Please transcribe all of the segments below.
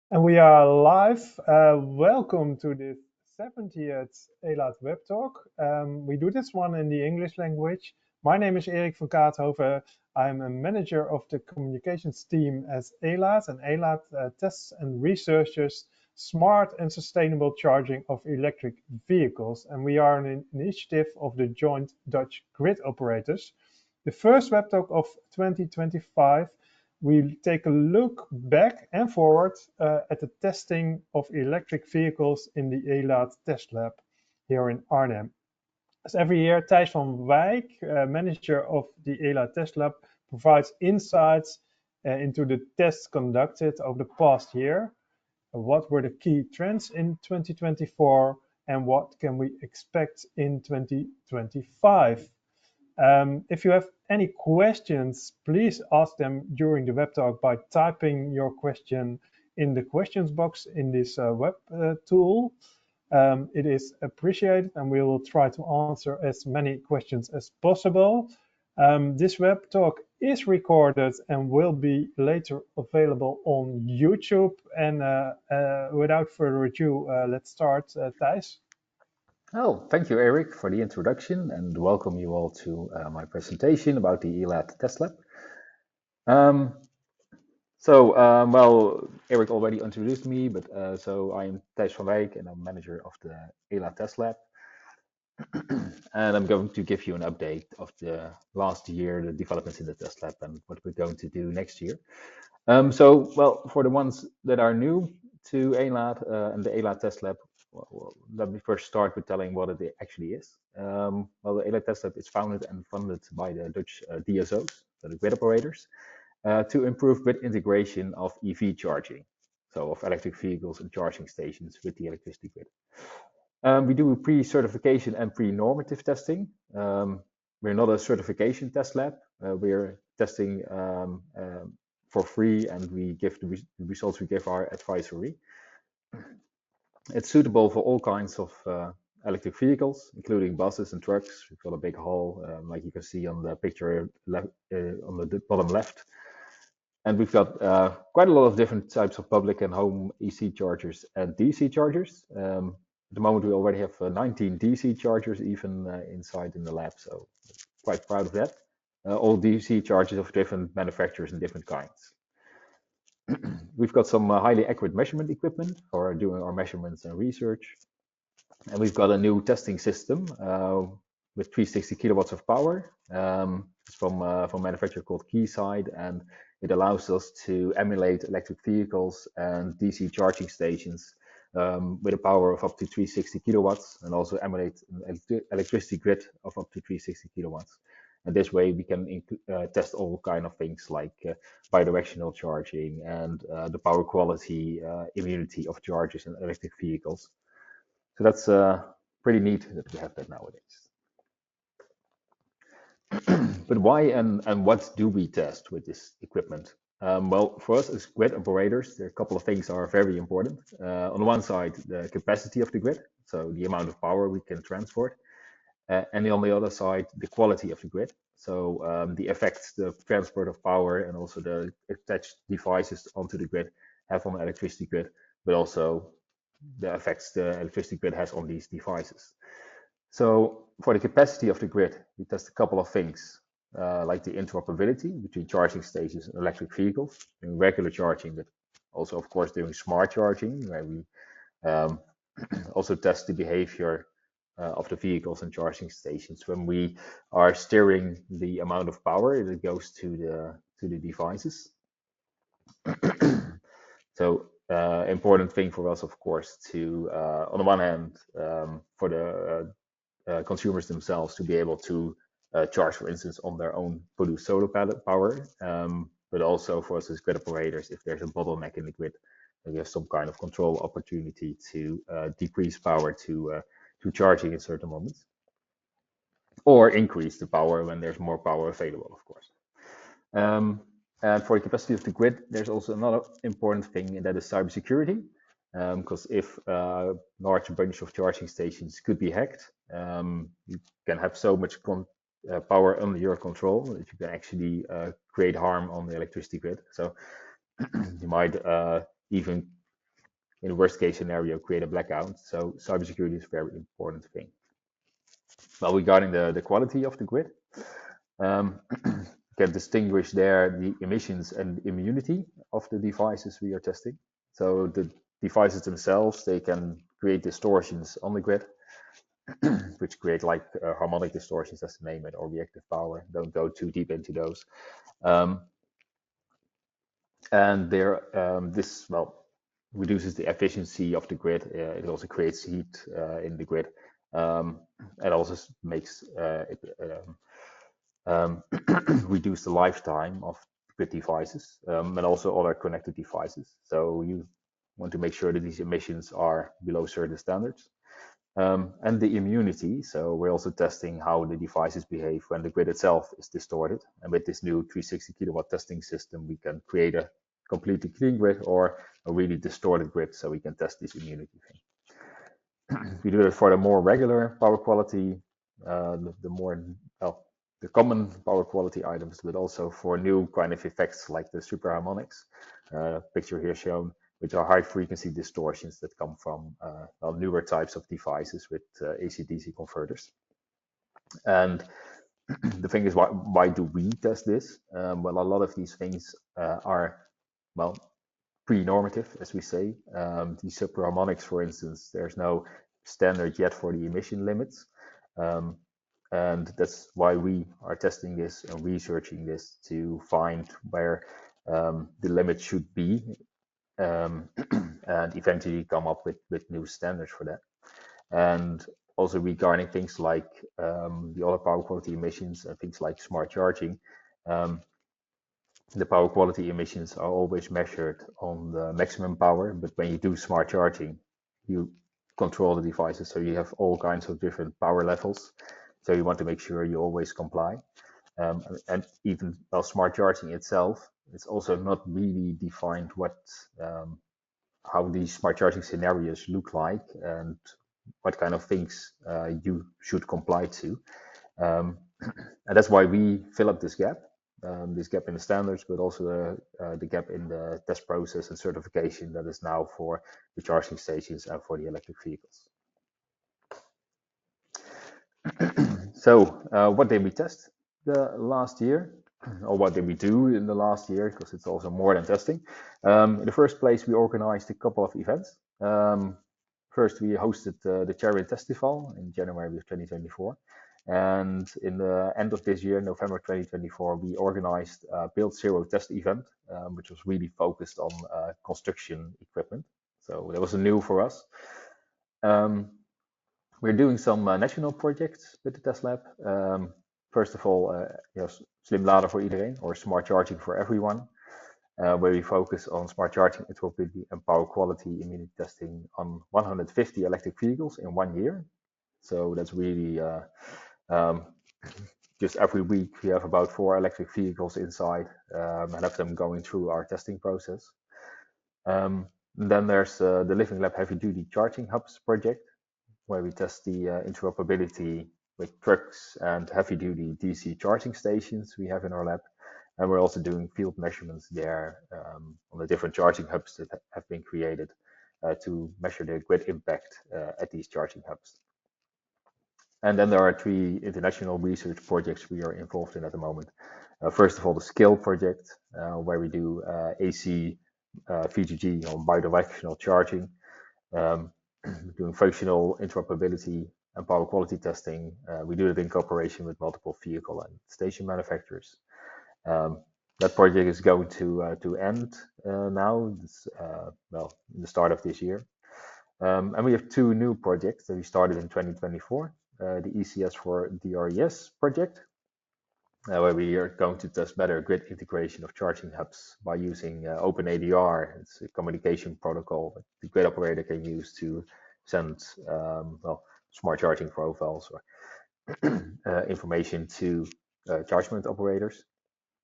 And we are live. Welcome to the 70th Elaad Webtalk. We do this one in the English language. My name is Erik van Kaathoven. I'm a manager of the communications team at Elaad, and Elaad tests and researches smart and sustainable charging of electric vehicles. And we are an initiative of the joint Dutch grid operators. The first Webtalk of 2025, we'll take a look back and forward at the testing of electric vehicles in the Elaad TestLab here in Arnhem. As every year, Thijs van Wijk, manager of the Elaad TestLab, provides insights into the tests conducted over the past year. What were the key trends in 2024 and what can we expect in 2025? If you have any questions, please ask them during the web talk by typing your question in the questions box in this web tool. It is appreciated and we will try to answer as many questions as possible. This web talk is recorded and will be later available on YouTube. And without further ado, let's start. Thijs. Oh, thank you, Eric, for the introduction and welcome you all to my presentation about the Elaad TestLab. Well, Eric already introduced me, but so I'm Thijs van Wijk and I'm manager of the Elaad TestLab. And I'm going to give you an update of the last year, the developments in the TestLab and what we're going to do next year. Well, for the ones that are new to Elaad and the Elaad TestLab, well, let me first start with telling what it actually is. Well, the Elaad TestLab is founded and funded by the Dutch DSOs, so the grid operators, to improve grid integration of EV charging, so of electric vehicles and charging stations with the electricity grid. We do pre-certification and pre-normative testing. We're not a certification test lab. We're testing for free, and we give the results we give are advisory. It's suitable for all kinds of electric vehicles, including buses and trucks. We've got a big hall, like you can see on the picture on the bottom left. And we've got quite a lot of different types of public and home EC chargers and DC chargers. At the moment, we already have 19 DC chargers even inside in the lab, so quite proud of that. All DC chargers of different manufacturers and different kinds. We've got some highly accurate measurement equipment for doing our measurements and research. And we've got a new testing system with 360 kilowatts of power. It's from a manufacturer called Keysight, and it allows us to emulate electric vehicles and DC charging stations with a power of up to 360 kilowatts, and also emulate an electricity grid of up to 360 kilowatts. And this way we can test all kind of things like bidirectional charging and the power quality, immunity of chargers in electric vehicles. So that's pretty neat that we have that nowadays. But why and what do we test with this equipment? Well, for us as grid operators, there are a couple of things that are very important. On the one side, the capacity of the grid, so the amount of power we can transport. And on the other side, the quality of the grid. So the effects the transport of power and also the attached devices onto the grid have on the electricity grid, but also the effects the electricity grid has on these devices. So for the capacity of the grid, we test a couple of things, like the interoperability between charging stations and electric vehicles, doing regular charging, but also, of course, doing smart charging, where we also test the behavior of the vehicles and charging stations when we are steering the amount of power that goes to the devices. So important thing for us, of course, to on the one hand, for the consumers themselves to be able to charge, for instance, on their own produced solar power, but also for us as grid operators, if there's a bottleneck in the grid, we have some kind of control opportunity to decrease power to charging at certain moments, or increase the power when there's more power available, of course. And for the capacity of the grid, there's also another important thing, and that is cybersecurity. Because if a large bunch of charging stations could be hacked, you can have so much power under your control that you can actually create harm on the electricity grid. So you might even in the worst case scenario, create a blackout. So cybersecurity is a very important thing. Well, regarding the quality of the grid, you can distinguish there the emissions and immunity of the devices we are testing. So the devices themselves, they can create distortions on the grid, which create like harmonic distortions, as to name it, or reactive power. Don't go too deep into those. And this, well, reduces the efficiency of the grid. It also creates heat in the grid. It also makes it reduce the lifetime of grid devices and also other connected devices. So you want to make sure that these emissions are below certain standards. And the immunity, so we're also testing how the devices behave when the grid itself is distorted. And with this new 360 kilowatt testing system, we can create a completely clean grid or a really distorted grid, so we can test this immunity thing. We do it for the more regular power quality, the more, well, the common power quality items, but also for new kind of effects like the superharmonics, picture here shown, which are high frequency distortions that come from well, newer types of devices with AC-DC converters. And the thing is, why do we test this? Well, a lot of these things are, well, pre-normative, as we say. The superharmonics, for instance, there's no standard yet for the emission limits. And that's why we are testing this and researching this to find where the limit should be, and eventually come up with new standards for that. And also regarding things like the other power quality emissions and things like smart charging, the power quality emissions are always measured on the maximum power, but when you do smart charging, you control the devices, so you have all kinds of different power levels. So you want to make sure you always comply. And even well, smart charging itself, it's also not really defined how these smart charging scenarios look like and what kind of things you should comply to. And that's why we fill up this gap in the standards, but also the gap in the test process and certification that is now for the charging stations and for the electric vehicles. So what did we test the last year? Or what did we do in the last year? Because it's also more than testing. In the first place, we organized a couple of events. First, we hosted the Chariot Festival in January of 2024. And in the end of this year, November 2024, we organized a Build Zero test event, which was really focused on construction equipment. So that was new for us. We're doing some national projects with the test lab. First of all, slim laden voor iedereen, or smart charging for everyone, where we focus on smart charging interoperability and power quality immunity testing on 150 electric vehicles in 1 year. So that's really just every week we have about 4 electric vehicles inside and have them going through our testing process. Then there's the Living Lab Heavy Duty Charging Hubs project, where we test the interoperability with trucks and heavy-duty DC charging stations we have in our lab. And we're also doing field measurements there on the different charging hubs that have been created to measure the grid impact at these charging hubs. And then there are 3 international research projects we are involved in at the moment. First of all, the SCALE project, where we do AC VGG or bidirectional charging. Doing functional interoperability and power quality testing. We do it in cooperation with multiple vehicle and station manufacturers. That project is going to end now, well, in the start of this year. And we have 2 new projects that we started in 2024. The ECS for DRES project, where we are going to test better grid integration of charging hubs by using OpenADR. It's a communication protocol that the grid operator can use to send well, smart charging profiles or information to charge point operators,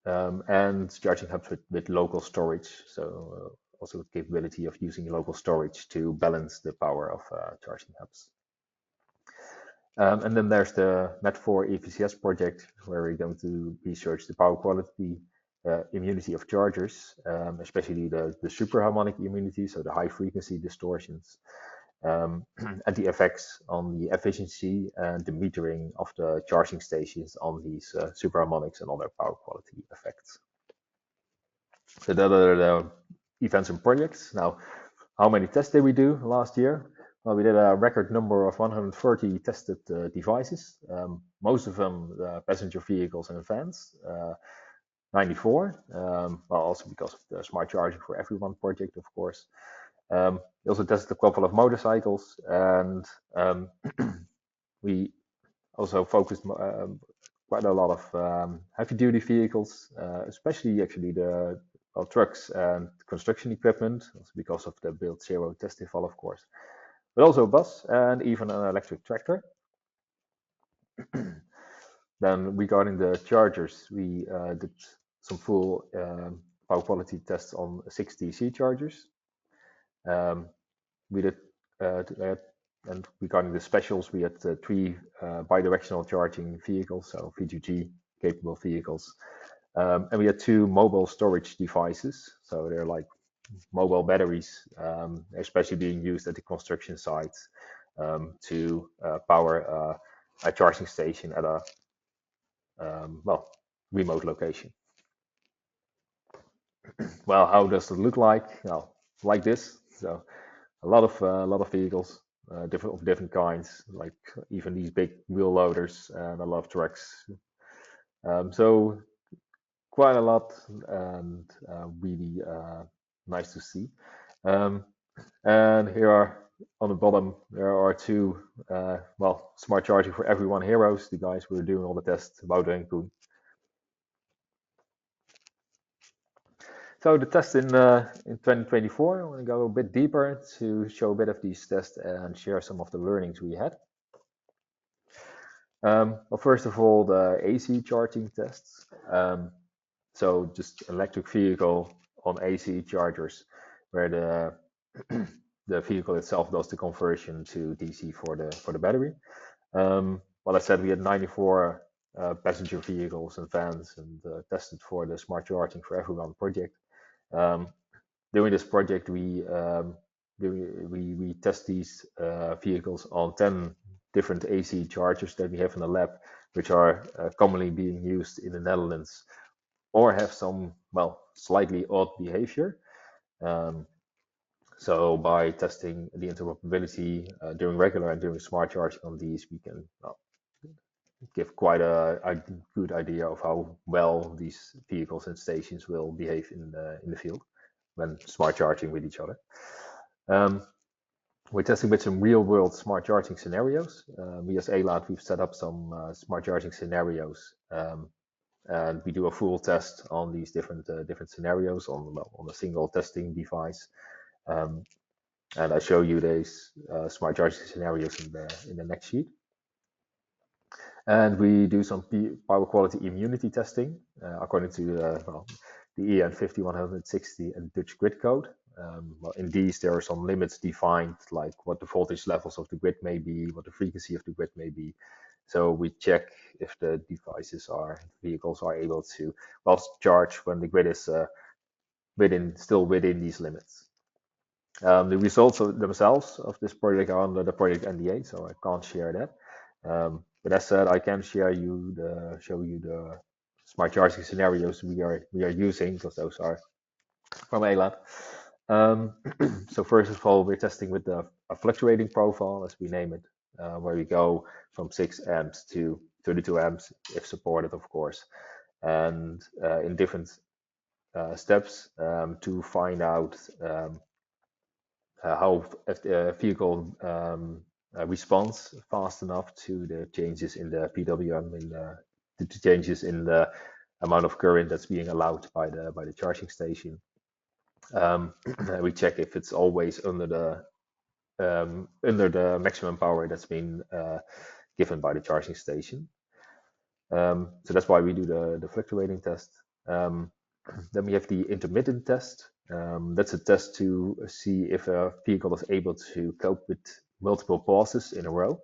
and charging hubs with local storage. So also the capability of using local storage to balance the power of charging hubs. And then there's the MET4 EVCS project, where we're going to research the power quality immunity of chargers, especially the superharmonic immunity, so the high frequency distortions, and the effects on the efficiency and the metering of the charging stations on these superharmonics and other power quality effects. So that are the events and projects. Now, how many tests did we do last year? Well, we did a record number of 130 tested devices, most of them passenger vehicles and vans, 94, well, also because of the smart charging for everyone project, of course. We also tested a couple of motorcycles, and we also focused quite a lot of heavy-duty vehicles, especially actually the trucks and construction equipment, also because of the Build Zero testing fall, of course, but also a bus and even an electric tractor. Then regarding the chargers, we did some full power quality tests on 6 DC chargers. We did, and regarding the specials, we had 3 bidirectional charging vehicles, so V2G capable vehicles. And we had 2 mobile storage devices, so they're like mobile batteries, especially being used at the construction sites to power a charging station at a well, remote location. Well, how does it look like? Well, like this. So a lot of vehicles, different kinds, like even these big wheel loaders and a lot of trucks. So quite a lot, and really nice to see. And here are on the bottom, there are 2 well, smart charging for everyone heroes, the guys who are doing all the tests, Wouter and Koen. So the test in 2024, I want to go a bit deeper to show a bit of these tests and share some of the learnings we had. Well, first of all, the AC charging tests. So just electric vehicle on AC chargers, where the vehicle itself does the conversion to DC for the battery. Well, I said we had 94 passenger vehicles and vans, and tested for the smart charging for everyone project. During this project, we test these vehicles on 10 different AC chargers that we have in the lab, which are commonly being used in the Netherlands, or have some, well, slightly odd behavior. So by testing the interoperability during regular and during smart charging on these, we can give quite a good idea of how well these vehicles and stations will behave in the field when smart charging with each other. We're testing with some real-world smart charging scenarios. We as Elaad, we've set up some smart charging scenarios, and we do a full test on these different scenarios on a single testing device. And I show you these smart charging scenarios in the next sheet. And we do some power quality immunity testing according to the EN 5160 and Dutch grid code. Well, in these, there are some limits defined, like what the voltage levels of the grid may be, what the frequency of the grid may be. So we check if the vehicles are able to charge when the grid is still within these limits. The results themselves of this project are under the project NDA, so I can't share that. But as said, I can show you the smart charging scenarios we are using, because those are from Elaad. So first of all, we're testing with a fluctuating profile, as we name it, where we go from 6 amps to 32 amps, if supported, of course, and in different steps to find out how if the vehicle responds fast enough to the changes in the PWM, the changes in the amount of current that's being allowed by the charging station. We check if it's always under the maximum power that's been given by the charging station. So that's why we do the fluctuating test. Then we have the intermittent test. That's a test to see if a vehicle is able to cope with multiple pauses in a row.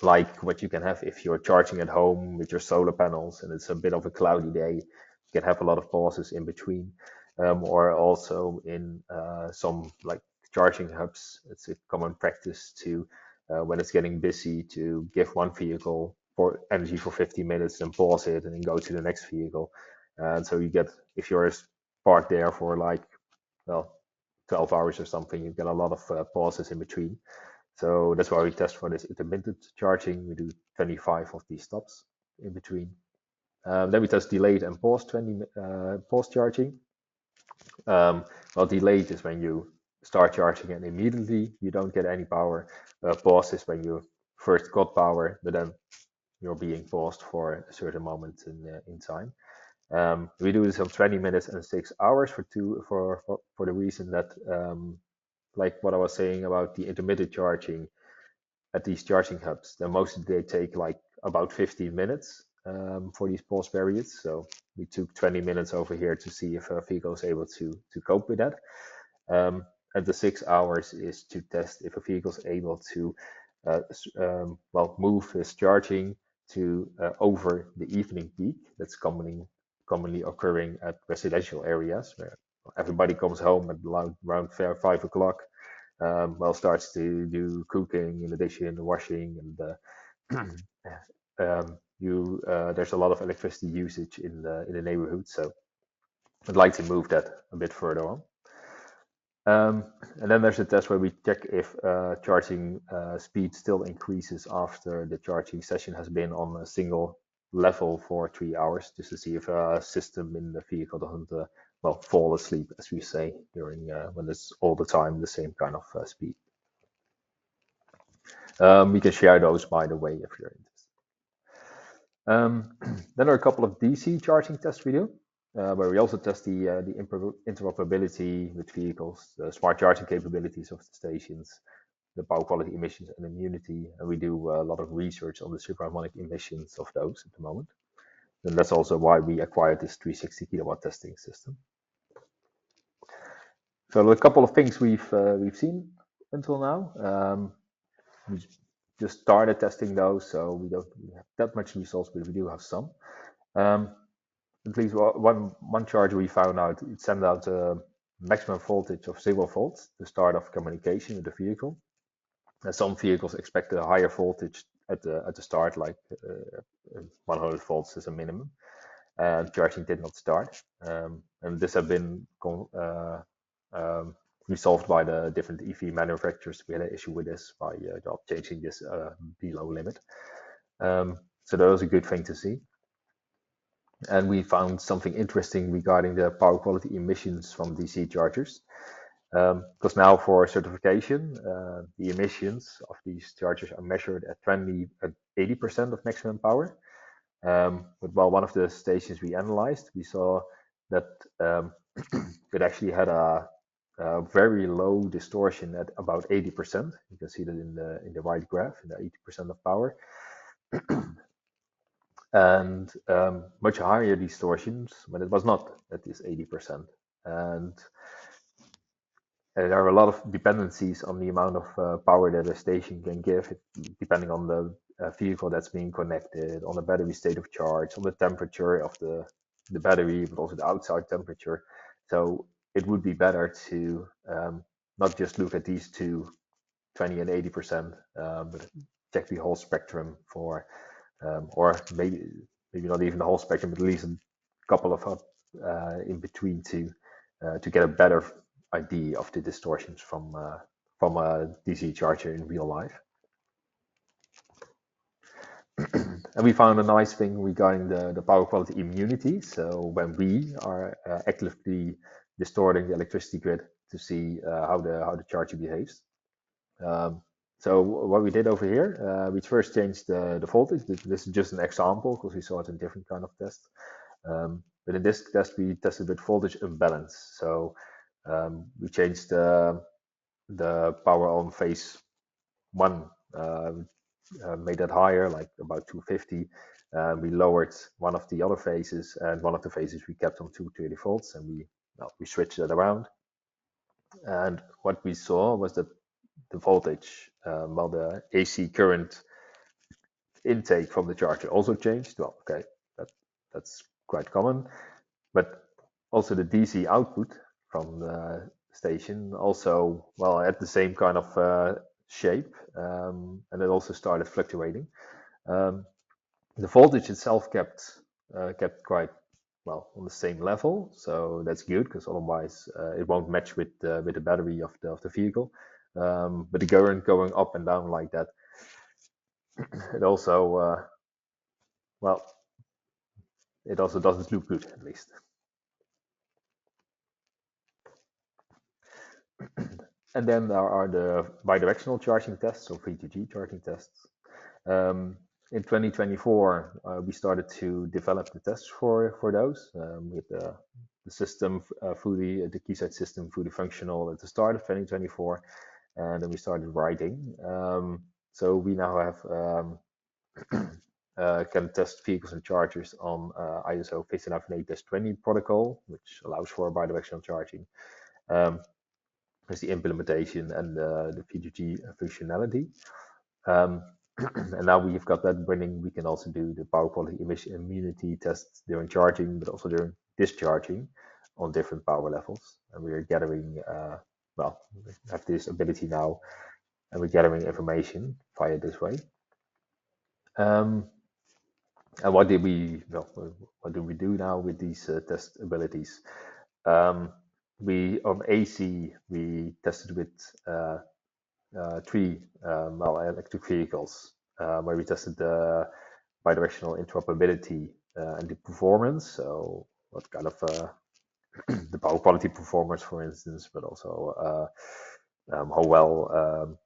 like what you can have if you're charging at home with your solar panels and it's a bit of a cloudy day. You can have a lot of pauses in between, or also in some like charging hubs. It's a common practice to when it's getting busy to give one vehicle for energy for 50 minutes and pause it and then go to the next vehicle. And so you get, if you're parked there for like, well, 12 hours or something, you get a lot of pauses in between. So that's why we test for this intermittent charging. We do 25 of these stops in between. Then we test delayed and pause charging. Well, delayed is when you start charging and immediately you don't get any power. Pause is when you first got power, but then you're being paused for a certain moment in time. We do this on 20 minutes and 6 hours for the reason that like what I was saying about the intermittent charging at these charging hubs, then mostly they take like about 15 minutes for these pause periods. So we took 20 minutes over here to see if a vehicle is able to cope with that. And the 6 hours is to test if a vehicle is able to well, move its charging to over the evening peak. That's commonly occurring at residential areas where everybody comes home at around 5 o'clock. Well, starts to do cooking in addition to washing, and there's a lot of electricity usage in the neighborhood. So I'd like to move that a bit further on. And then there's a test where we check if charging speed still increases after the charging session has been on a single level for 3 hours, just to see if a system in the vehicle doesn't well, fall asleep, as we say, during when it's all the time the same kind of speed. We can share those, by the way, if you're interested. Then there are a couple of DC charging tests we do, where we also test the interoperability with vehicles, the smart charging capabilities of the stations, the power quality emissions and immunity, and we do a lot of research on the superharmonic emissions of those at the moment. And that's also why we acquired this 360 kilowatt testing system. So a couple of things we've seen until now. We just started testing those, so we don't have that much results, but we do have some. At least one charger we found out, it sent out a maximum voltage of 0 volts, the start of communication with the vehicle. And some vehicles expect a higher voltage at the start, like 100 volts is a minimum. And charging did not start. And this has been resolved by the different EV manufacturers. We had an issue with this by changing this below limit. So that was a good thing to see. And we found something interesting regarding the power quality emissions from DC chargers. Because now for certification, the emissions of these chargers are measured at 80% of maximum power. But while one of the stations we analyzed, we saw that it actually had a very low distortion at about 80%. You can see that in the right graph, in the 80% of power. And much higher distortions when it was not at this 80%. And there are a lot of dependencies on the amount of power that a station can give, depending on the vehicle that's being connected, on the battery state of charge, on the temperature of the battery, but also the outside temperature. So it would be better to not just look at these two, 20 and 80%, but check the whole spectrum for, or maybe not even the whole spectrum, but at least a couple of in between to get a better idea of the distortions from a DC charger in real life. And we found a nice thing regarding the power quality immunity. So when we are actively distorting the electricity grid to see how the charger behaves. So what we did over here, we first changed the voltage. This is just an example because we saw it in different kind of tests. But in this test, we tested with voltage imbalance. So we changed the power on phase 1, made that higher, like about 250. We lowered one of the other phases, and one of the phases we kept on 230 volts, and we switched that around. And what we saw was that the voltage, well, the AC current intake from the charger also changed. Well, okay, that's quite common, but also the DC output from the station also, well, had the same kind of shape, and it also started fluctuating. Um, the voltage itself kept quite well on the same level, so that's good because otherwise it won't match with the battery of the vehicle. But the current going up and down like that, it also well, it also doesn't look good at least. And then there are the bidirectional charging tests, or V2G charging tests. In 2024, we started to develop the tests for those with the system the Keysight system fully functional at the start of 2024, and then we started writing. So we now have can test vehicles and chargers on ISO 15928-20 protocol, which allows for bidirectional charging. Is the implementation and the V2G functionality. And now we've got that running, we can also do the power quality emission immunity tests during charging, but also during discharging on different power levels. And we are gathering, well, we have this ability now, and we're gathering information via this way. And what do we do now with these test abilities? We on AC we tested with 3 electric vehicles where we tested the bidirectional interoperability and the performance. So what kind of the power quality performance, for instance, but also how well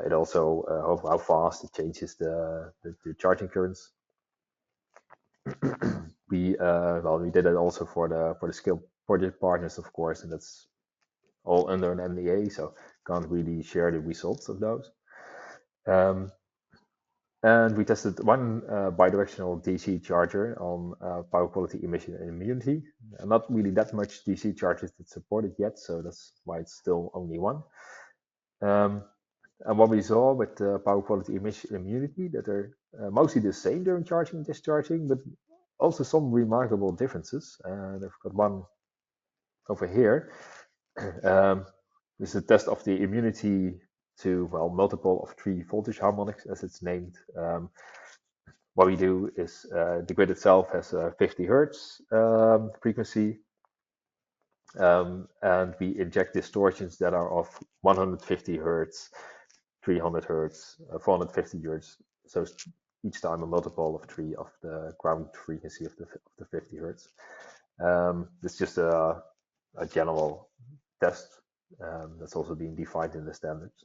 it also how fast it changes the charging currents. We did it also for the skill project partners, of course, and that's all under an NDA, so can't really share the results of those. And we tested one bidirectional DC charger on power quality emission and immunity. Not really that much DC chargers that support it yet, so that's why it's still only one. And what we saw with power quality emission and immunity, that they're mostly the same during charging and discharging, but also some remarkable differences. And I've got one over here. This is a test of the immunity to, well, multiple of 3 voltage harmonics, as it's named. What we do is the grid itself has a 50 hertz frequency, and we inject distortions that are of 150 hertz, 300 hertz, 450 hertz. So each time a multiple of 3 of the ground frequency of the 50 hertz. It's just a general test that's also being defined in the standards.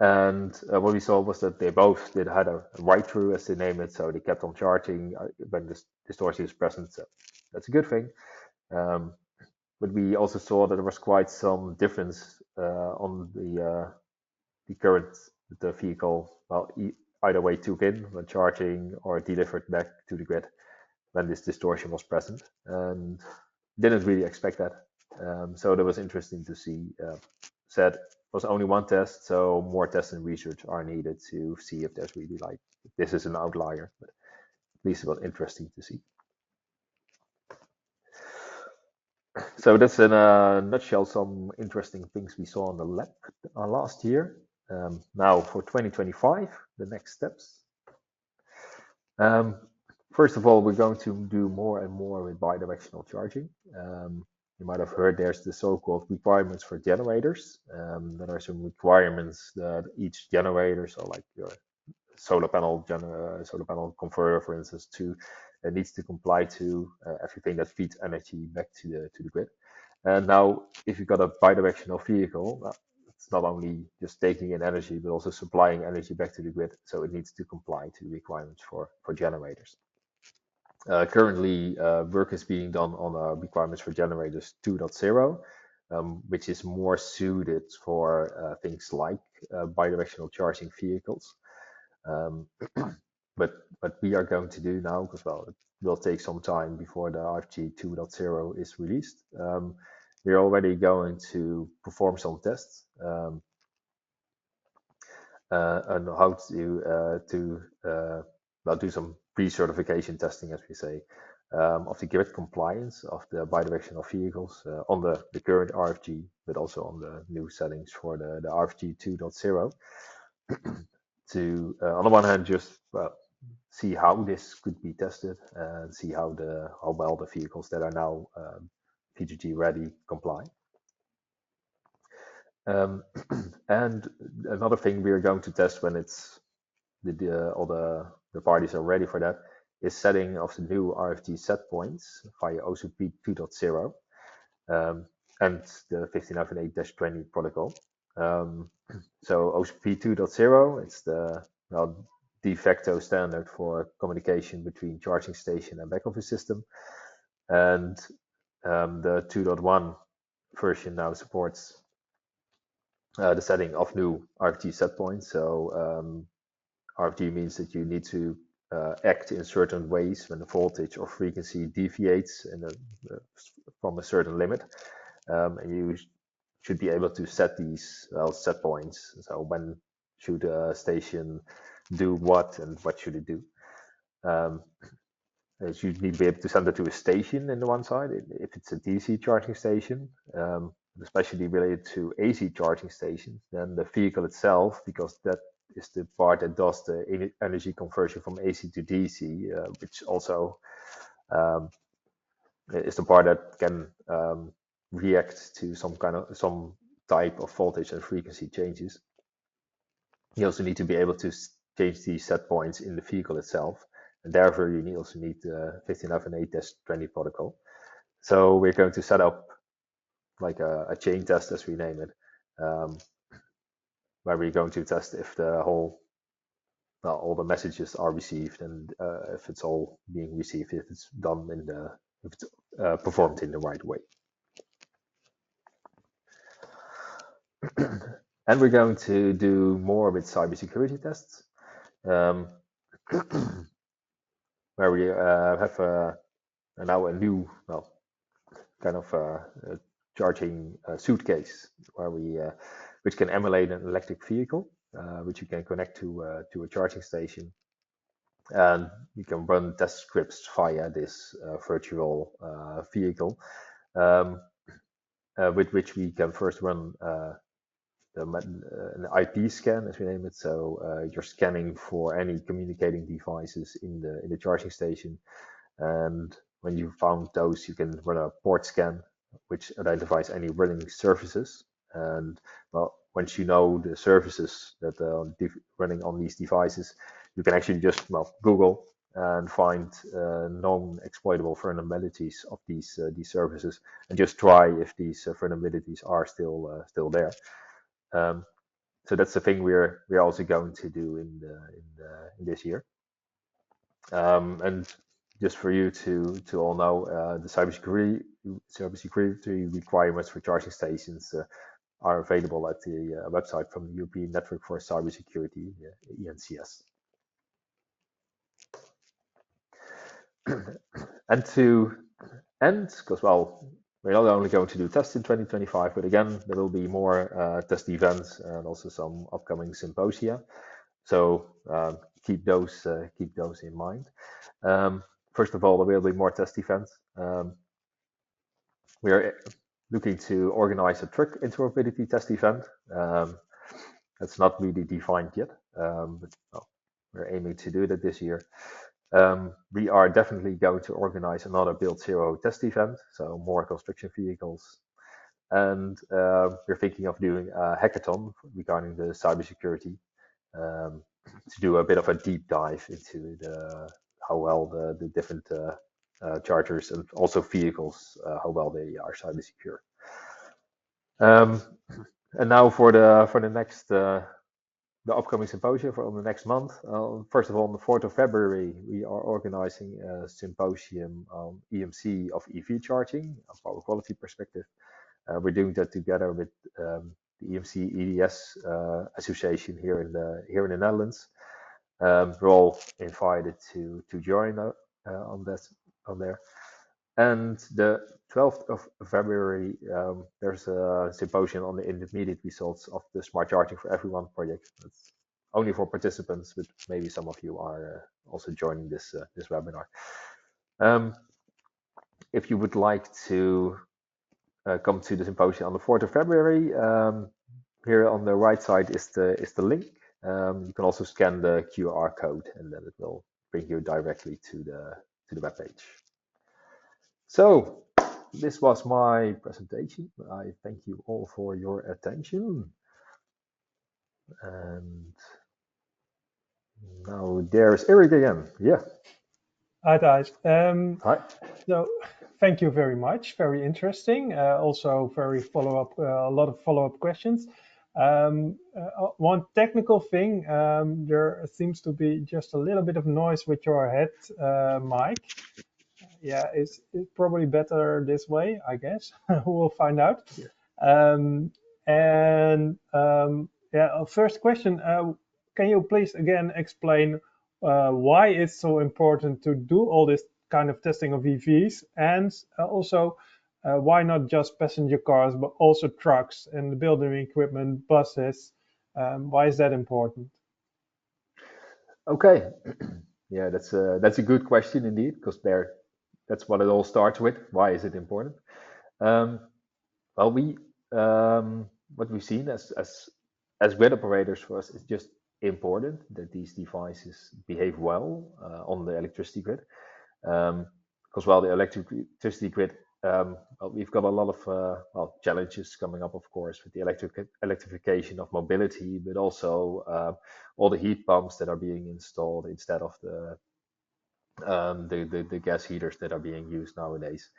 And what we saw was that they both had a right through, as they name it, so they kept on charging when this distortion is present. So that's a good thing. But we also saw that there was quite some difference on the current that the vehicle, well, either way took in when charging or delivered back to the grid when this distortion was present, and didn't really expect that. So that was interesting to see. Said was only one test, so more tests and research are needed to see if there's really like if this is an outlier. But at least it was interesting to see. So that's in a nutshell some interesting things we saw on the lab last year. Now for 2025, the next steps. First of all, we're going to do more and more with bidirectional charging. You might have heard there's the so-called requirements for generators. There are some requirements that each generator, so like your solar panel converter, for instance, needs to comply to everything that feeds energy back to the grid. And now, if you've got a bidirectional vehicle, it's not only just taking in energy, but also supplying energy back to the grid. So it needs to comply to the requirements for generators. Currently, work is being done on requirements for generators 2.0, which is more suited for things like bidirectional charging vehicles. But what we are going to do now, because well, it will take some time before the RFG 2.0 is released. We're already going to perform some tests. and how to well, do some pre-certification testing, as we say, of the grid compliance of the bidirectional vehicles on the current RFG, but also on the new settings for the RFG 2.0. To on the one hand, just see how this could be tested and see how well the vehicles that are now VGG ready comply. And another thing we are going to test when it's all the parties are ready for that is setting of the new RFG set points via OCP 2.0 and the 1508-20 protocol. So OCP 2.0, it's the de facto standard for communication between charging station and back office system. And the 2.1 version now supports the setting of new RFG set points. So RFG means that you need to act in certain ways when the voltage or frequency deviates from a certain limit. And you should be able to set these set points. So when should a station do what and what should it do? You need to be able to send it to a station in the one side if it's a DC charging station, especially related to AC charging stations. Then the vehicle itself, because that is the part that does the energy conversion from AC to DC, which also is the part that can react to some type of voltage and frequency changes. You also need to be able to change these set points in the vehicle itself, and therefore you also need the 1508-20 protocol. So we're going to set up like a chain test, as we name it, where we're going to test if all the messages are received and if it's all being received, if it's done if it's performed in the right way. And we're going to do more with cybersecurity tests, where we have now a new, kind of charging suitcase, which can emulate an electric vehicle, which you can connect to a charging station, and you can run test scripts via this virtual vehicle, with which we can first run an IP scan, as we name it. So you're scanning for any communicating devices in the charging station, and when you found those, you can run a port scan, which identifies any running services. And well, once you know the services that are running on these devices, you can actually just Google and find non-exploitable vulnerabilities of these services, and just try if these vulnerabilities are still there. So that's the thing we're also going to do in this year. And just for you to all know, the cybersecurity requirements for charging stations are available at the website from the European Network for Cybersecurity, ENCS. And to end, because we're not only going to do tests in 2025, but again, there will be more test events and also some upcoming symposia. So keep those in mind. First of all, there will be more test events. We are looking to organize a truck interoperability test event. That's not really defined yet, but we're aiming to do that this year. We are definitely going to organize another Build Zero test event, so more construction vehicles. And we're thinking of doing a hackathon regarding the cybersecurity, to do a bit of a deep dive into how well the different chargers and also vehicles, how well they are cyber secure. And now for the next the upcoming symposium for the next month. First of all, on the 4th of February, we are organizing a symposium on EMC of EV charging, a power quality perspective. We're doing that together with the EMC EDS Association here in the Netherlands. We're all invited to join on there. And the 12th of February, there's a symposium on the intermediate results of the Smart Charging for Everyone project. That's only for participants, but maybe some of you are also joining this webinar. If you would like to come to the symposium on the 4th of February, here on the right side is the link. You can also scan the QR code, and then it will bring you directly to the web page. So this was my presentation. I thank you all for your attention. And now there's Eric again. Yeah. Hi, Thijs. Hi. So thank you very much. Very interesting. Also very follow-up, a lot of follow-up questions. One technical thing, there seems to be just a little bit of noise with your head mic. Yeah, it's probably better this way, I guess. We'll find out. Yeah. Yeah, first question, can you please again explain why it's so important to do all this kind of testing of EVs, and also why not just passenger cars, but also trucks and building equipment, buses? Why is that important? Okay. Yeah, that's a good question indeed, because that's what it all starts with. Why is it important? Well, what we've seen as grid operators for us is just important that these devices behave well on the electricity grid, because while the electricity grid, well, we've got a lot of challenges coming up, of course, with the electrification of mobility, but also all the heat pumps that are being installed instead of the gas heaters that are being used nowadays.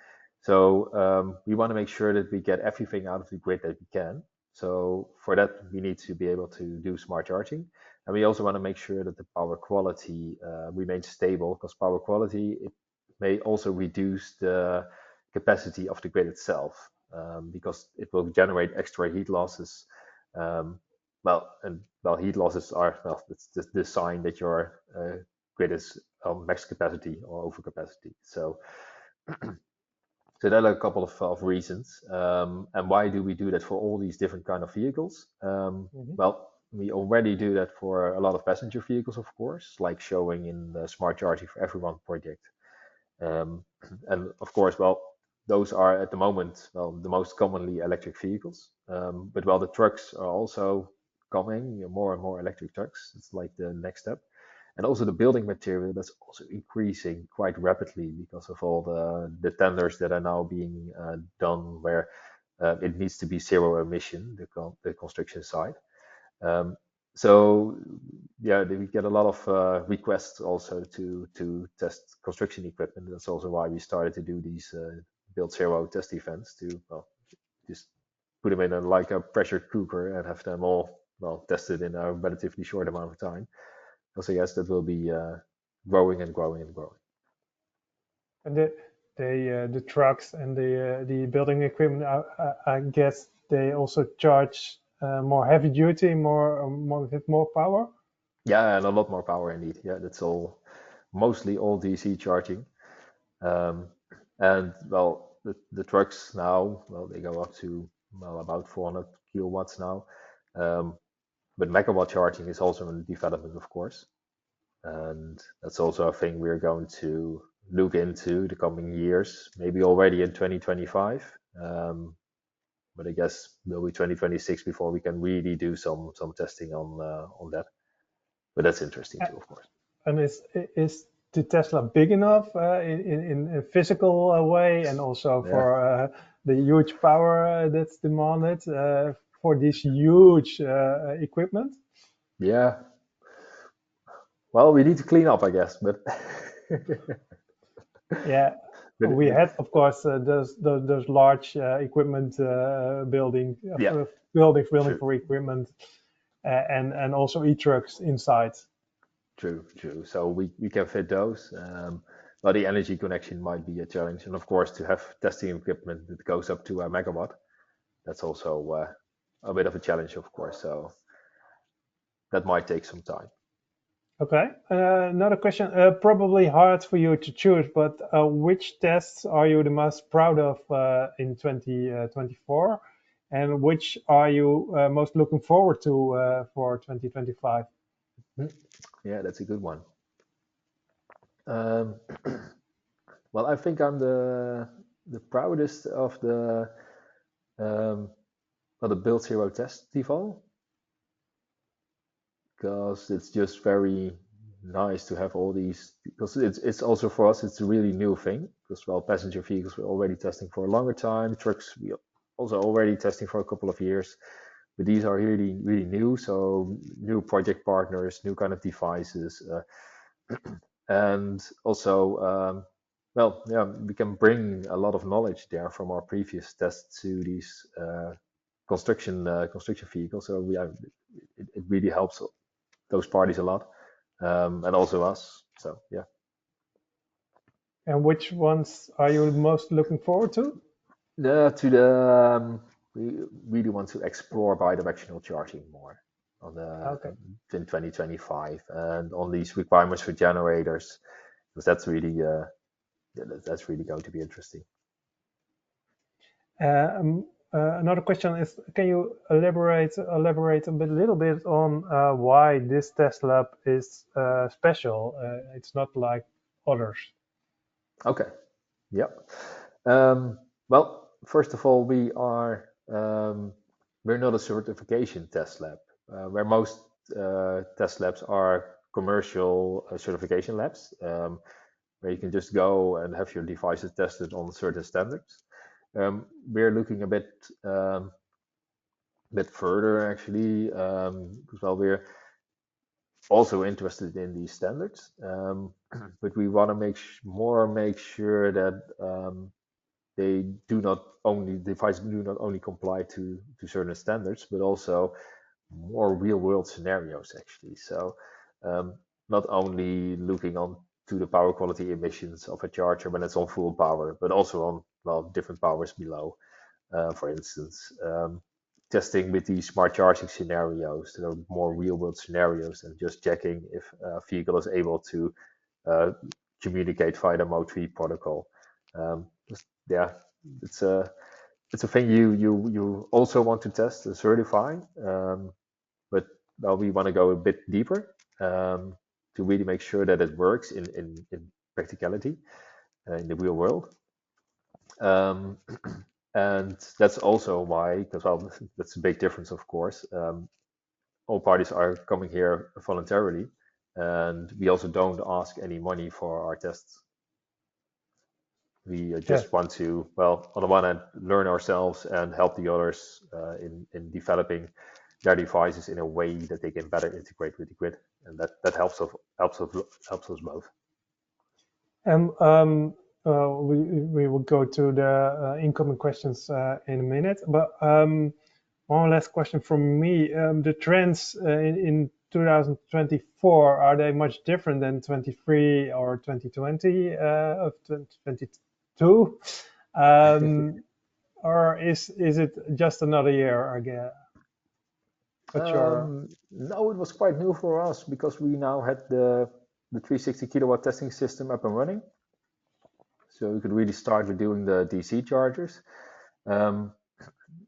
So we want to make sure that we get everything out of the grid that we can. So for that, we need to be able to do smart charging. And we also want to make sure that the power quality remains stable, because power quality, it may also reduce the capacity of the grid itself, because it will generate extra heat losses. Heat losses are, it's just the sign that your grid is max capacity or overcapacity. So there are a couple of reasons. And why do we do that for all these different kind of vehicles? Well, we already do that for a lot of passenger vehicles, of course, like showing in the Smart Charging for Everyone project. And of course, well, those are at the moment, well, the most commonly electric vehicles. But while the trucks are also coming, more and more electric trucks, it's like the next step. And also the building material, that's also increasing quite rapidly because of all the tenders that are now being done where it needs to be zero emission, the construction side. So yeah, we get a lot of requests also to test construction equipment. That's also why we started to do these build zero test events to just put them in like a pressure cooker and have them all tested in a relatively short amount of time. So yes, that will be growing and growing and growing. And the trucks and the building equipment, I guess they also charge more heavy duty, with more power. Yeah, and a lot more power indeed. Yeah, that's mostly all DC charging. And well, the trucks now, well, they go up to about 400 kilowatts now. But megawatt charging is also in development, of course. And that's also a thing we're going to look into the coming years, maybe already in 2025. But I guess will be 2026 before we can really do some testing on that. But that's interesting too, of course. And is the Tesla big enough in a physical way, and also for the huge power that's demanded for this huge equipment? Yeah. Well, we need to clean up, I guess, but yeah, we had, of course, those large equipment buildings for equipment, and also e-trucks inside. True. So we can fit those. But the energy connection might be a challenge, and of course, to have testing equipment that goes up to a megawatt, that's also a bit of a challenge, of course. So that might take some time. Okay, another question, probably hard for you to choose, but which tests are you the most proud of in 2024, and which are you most looking forward to for 2025? Yeah, that's a good one. Um, well, I think I'm the proudest of um, the Build Zero Test Default, because it's just very nice to have all these, because it's also for us it's a really new thing, because well, passenger vehicles we're already testing for a longer time, trucks we also already testing for a couple of years, but these are really new, so new project partners, new kind of devices, and also well, yeah, we can bring a lot of knowledge there from our previous tests to these construction vehicles, so it really helps those parties a lot, and also us. So yeah. And which ones are you most looking forward to? To the we really want to explore bidirectional charging more on the Okay. in 2025, and on these requirements for generators, because that's really that's really going to be interesting. Another question is, can you elaborate a little bit on why this test lab is special? It's not like others. Okay. Yep. Well, first of all, we're not a certification test lab, where most test labs are commercial certification labs, where you can just go and have your devices tested on certain standards. We're looking a bit further actually, because well, we're also interested in these standards, but we want to make sure that they do not only devices do not only comply to certain standards, but also more real world scenarios actually. So not only looking on to the power quality emissions of a charger when it's on full power, but also on well different powers below. For instance, testing with these smart charging scenarios that are more real world scenarios, and just checking if a vehicle is able to uh, communicate via the Mode 3 protocol. Yeah, it's a thing you also want to test and certify, but well, we want to go a bit deeper, to really make sure that it works in practicality, in the real world. Um, and that's also why, because well, that's a big difference, of course. All parties are coming here voluntarily, and we also don't ask any money for our tests. We Yes. just want to, well, on the one hand, learn ourselves and help the others in developing their devices in a way that they can better integrate with the grid, and that helps us both. And we will go to the incoming questions in a minute. But one last question from me. The trends in 2024, are they much different than 23 or 2020 of 2022? Or is it just another year again? What's your No, it was quite new for us because we now had the 360 kilowatt testing system up and running, so we could really start with doing the DC chargers. Um,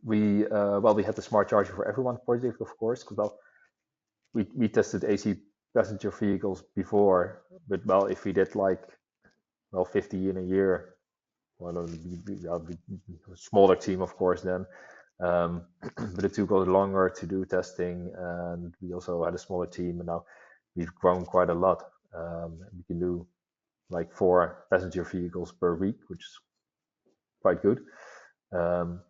we had the smart charger for everyone project, of course, because well, we tested AC passenger vehicles before, but well, if we did like well 50 in a year, well, a smaller team, of course, then. But it took us longer to do testing, and we also had a smaller team, and now we've grown quite a lot. We can do like 4 passenger vehicles per week, which is quite good. Um,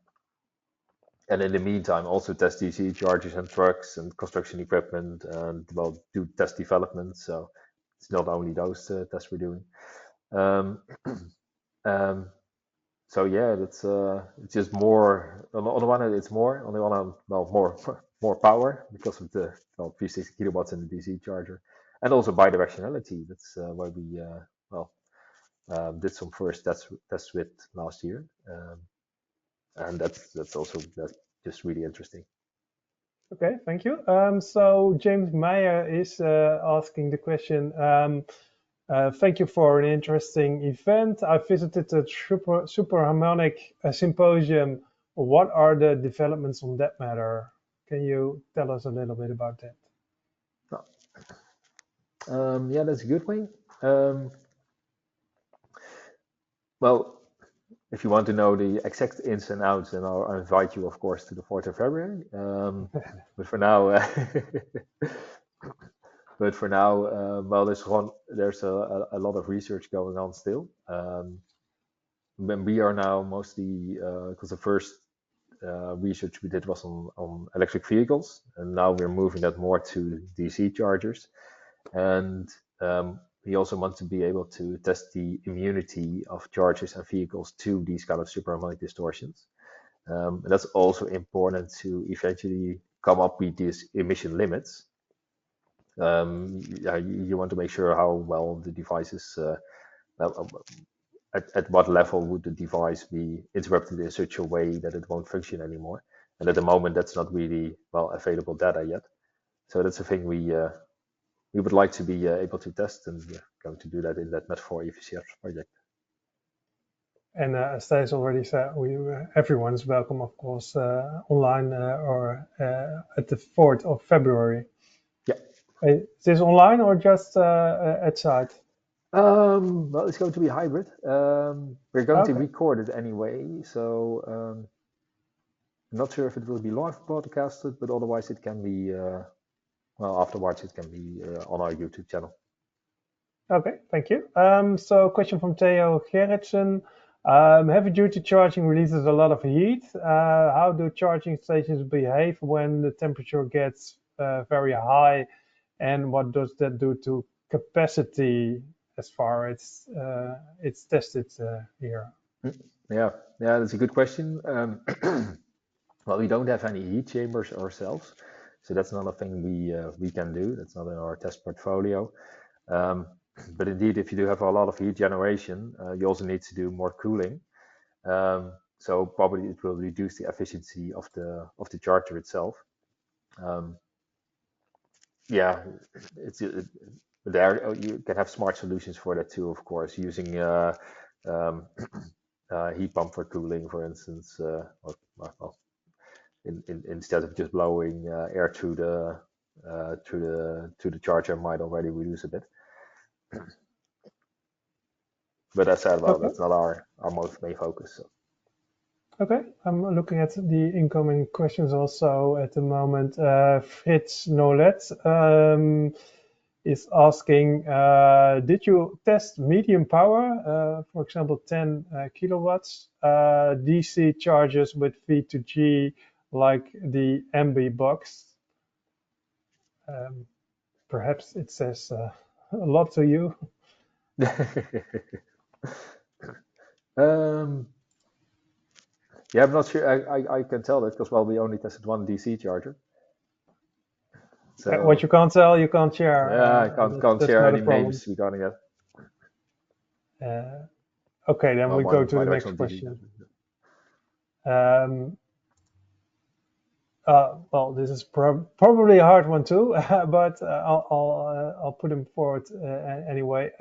and in the meantime, also test DC chargers and trucks and construction equipment, and well, do test development. So it's not only those tests we're doing. Um, um, so yeah, that's it's just more. On the one hand, it's more. On the other hand, well, more power because of the well 360 kilowatts in the DC charger, and also bidirectionality. That's why we well did some first tests with last year, and that's just really interesting. okay? Thank you. So James Meyer is asking the question. Thank you for an interesting event. I visited the Superharmonic Symposium. What are the developments on that matter? Can you tell us a little bit about that? Yeah, that's a good way. Well, if you want to know the exact ins and outs, then I'll invite you, of course, to the 4th of February. But for now, well, there's a lot of research going on still. When we are now mostly because the first research we did was on electric vehicles, and now we're moving that more to DC chargers. And we also want to be able to test the immunity of chargers and vehicles to these kind of superharmonic distortions. And that's also important to eventually come up with these emission limits. Yeah, you want to make sure how well the device is, at what level would the device be interrupted in such a way that it won't function anymore. And at the moment, that's not really well available data yet. So that's a thing we would like to be able to test, and we're going to do that in that MET4 EVCF project. And as Thijs already said, everyone is welcome, of course, online or at the 4th of February. Yeah. Is this online or just at site? Well, it's going to be hybrid. We're going to Okay. record it anyway, so I'm not sure if it will be live broadcasted, but otherwise it can be, well, afterwards it can be on our YouTube channel. Okay, thank you. So question from Theo Gerritsen. Heavy-duty charging releases a lot of heat. How do charging stations behave when the temperature gets very high, and what does that do to capacity as far as it's tested here? Yeah, that's a good question. Well, we don't have any heat chambers ourselves, so that's not a thing we can do. That's not in our test portfolio. But indeed, if you do have a lot of heat generation, you also need to do more cooling. So probably it will reduce the efficiency of the charger itself. Yeah, there you can have smart solutions for that too, of course, using um, heat pump for cooling, for instance, well, instead of just blowing air through the charger, might already reduce a bit. But as I said, well, Okay. that's not our most main focus. So. Okay, I'm looking at the incoming questions also at the moment. Fritz Nolet is asking, did you test medium power, for example, 10 kilowatts, DC chargers with V2G like the MB box? Perhaps it says a lot to you. Yeah, I'm not sure. I can tell that because, well, we only tested one DC charger. So What you can't tell, you can't share. yeah, I can't that's share not a any problem. names regarding that. Okay, then Well, we go to the my next direction question. DD. Well, this is probably a hard one too, but I'll put him forward anyway.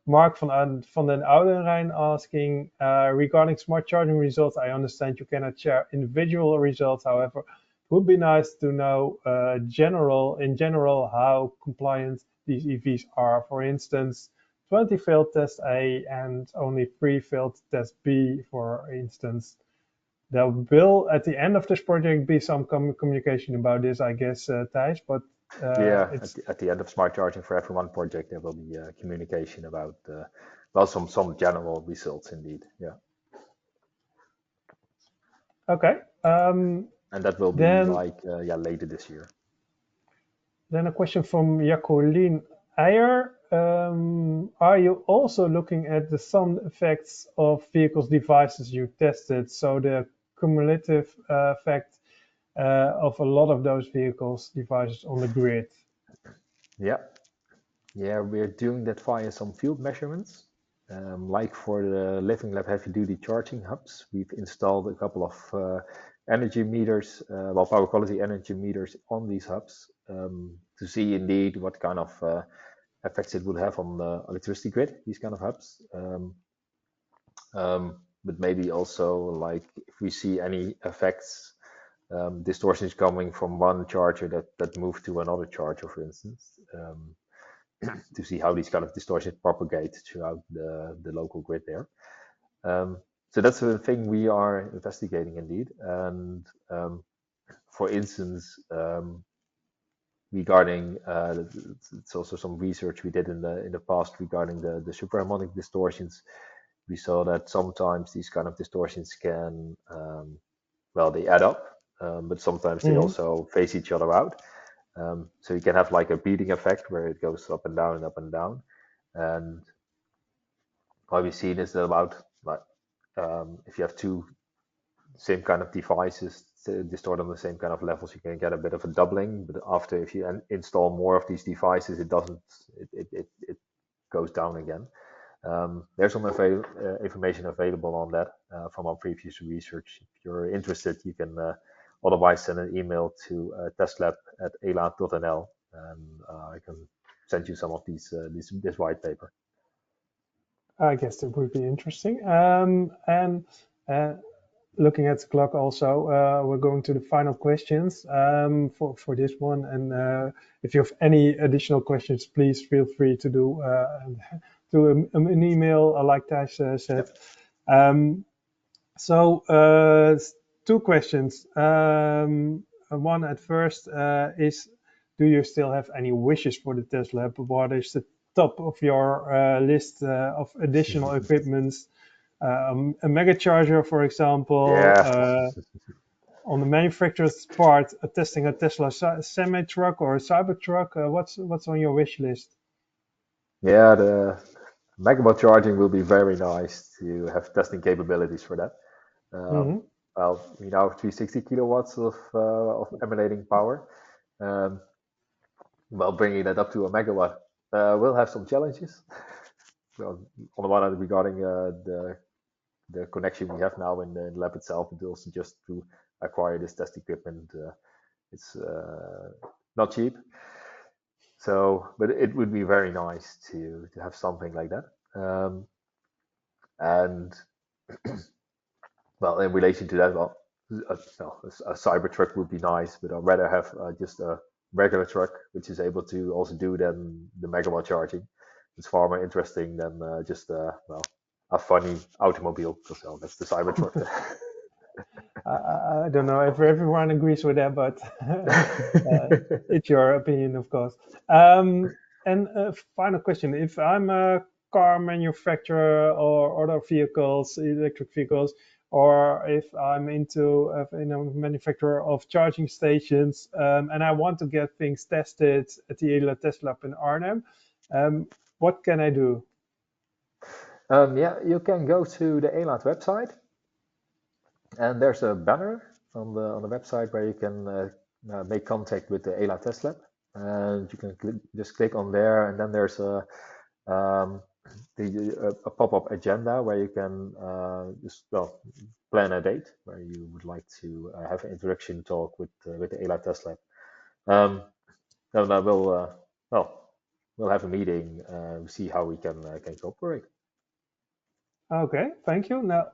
Mark van den Oudenrijn asking, regarding smart charging results, I understand you cannot share individual results. However, it would be nice to know in general how compliant these EVs are. For instance, 20 failed test A and only 3 failed test B, for instance. There will, at the end of this project, be some communication about this, I guess, Thijs, but Yeah, it's at the end of Smart Charging for Everyone project, there will be communication about, well, some general results indeed. Yeah. okay. And that will be Then like, yeah, later this year. Then a question from Jacqueline Eyer. Are you also looking at the sum effects of vehicles devices you tested? So the cumulative effect of a lot of those vehicles devices on the grid. Yeah. Yeah, we're doing that via some field measurements. Like for the Living Lab heavy duty charging hubs, we've installed a couple of energy meters, well, power quality energy meters on these hubs to see indeed what kind of effects it would have on the electricity grid, these kind of hubs. But maybe also like if we see any effects, distortions coming from one charger that move to another charger, for instance. to see how these kind of distortions propagate throughout the local grid there. So that's a thing we are investigating indeed. And for instance, regarding it's also some research we did in the past regarding the superharmonic distortions. We saw that sometimes these kind of distortions can they add up, but sometimes they also phase each other out. So you can have like a beating effect where it goes up and down and up and down. And what we've seen is that about if you have two same kind of devices distort on the same kind of levels, you can get a bit of a doubling. But after, if you install more of these devices, it doesn't. It goes down again. There's some information available on that from our previous research. If you're interested, you can otherwise send an email to testlab@elaad.nl, and I can send you some of this white paper. I guess that would be interesting. And looking at the clock also, we're going to the final questions for this one. And if you have any additional questions, please feel free to do an email, like Thijs said. So two questions. One at first is, do you still have any wishes for the TestLab? What is the top of your list of additional equipments? A mega charger, for example. Yeah. On the manufacturer's part, testing a Tesla semi-truck or a Cybertruck. What's on your wish list? Yeah, the megawatt charging will be very nice to have testing capabilities for that. Well, we now have 360 kilowatts of emulating power. Well, bringing that up to a megawatt will have some challenges. Well, on the one hand, regarding the connection we have now in the lab itself, but also just to acquire this test equipment, it's not cheap. So, but it would be very nice to have something like that. And well, in relation to that, well, a Cybertruck would be nice, but I'd rather have just a regular truck, which is able to also do then the megawatt charging. It's far more interesting than just a funny automobile, because that's the Cybertruck. I don't know if everyone agrees with that, but it's your opinion, of course. And a final question: if I'm a car manufacturer or other vehicles, electric vehicles, or if I'm into manufacturer of charging stations, and I want to get things tested at the Elaad TestLab in Arnhem, what can I do? Yeah, you can go to the Elaad website, and there's a banner on the website where you can make contact with the Elaad TestLab, and you can just click on there, and then there's a pop-up agenda where you can just plan a date where you would like to have an introduction talk with the Elaad TestLab. Then I will we'll have a meeting, see how we can cooperate. Okay, thank you. Now,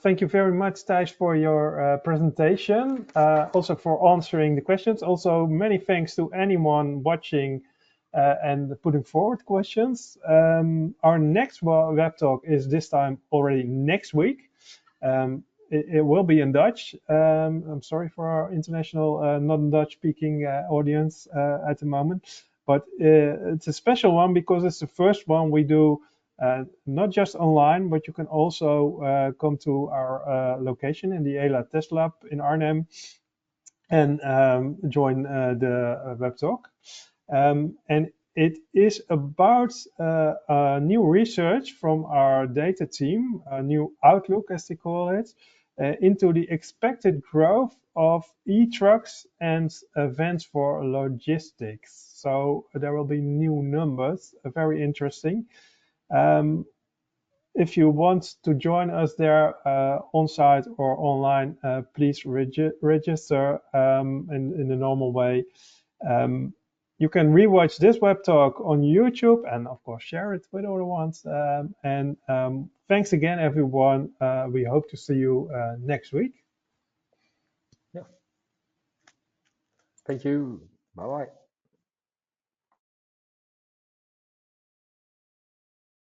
thank you very much, Thijs, for your presentation, also for answering the questions. Also, many thanks to anyone watching and putting forward questions. Our next web talk is this time already next week. It will be in Dutch. I'm sorry for our international, non-Dutch speaking audience at the moment, but it's a special one because it's the first one we do not just online, but you can also come to our location in the Elaad TestLab in Arnhem and join the web talk. And it is about new research from our data team, a new outlook, as they call it, into the expected growth of e-trucks and vans for logistics. So there will be new numbers, very interesting. If you want to join us there on site or online, please register in the normal way. You can rewatch this web talk on YouTube and, of course, share it with other ones. And thanks again, everyone. We hope to see you next week. Yeah. Thank you. Bye-bye.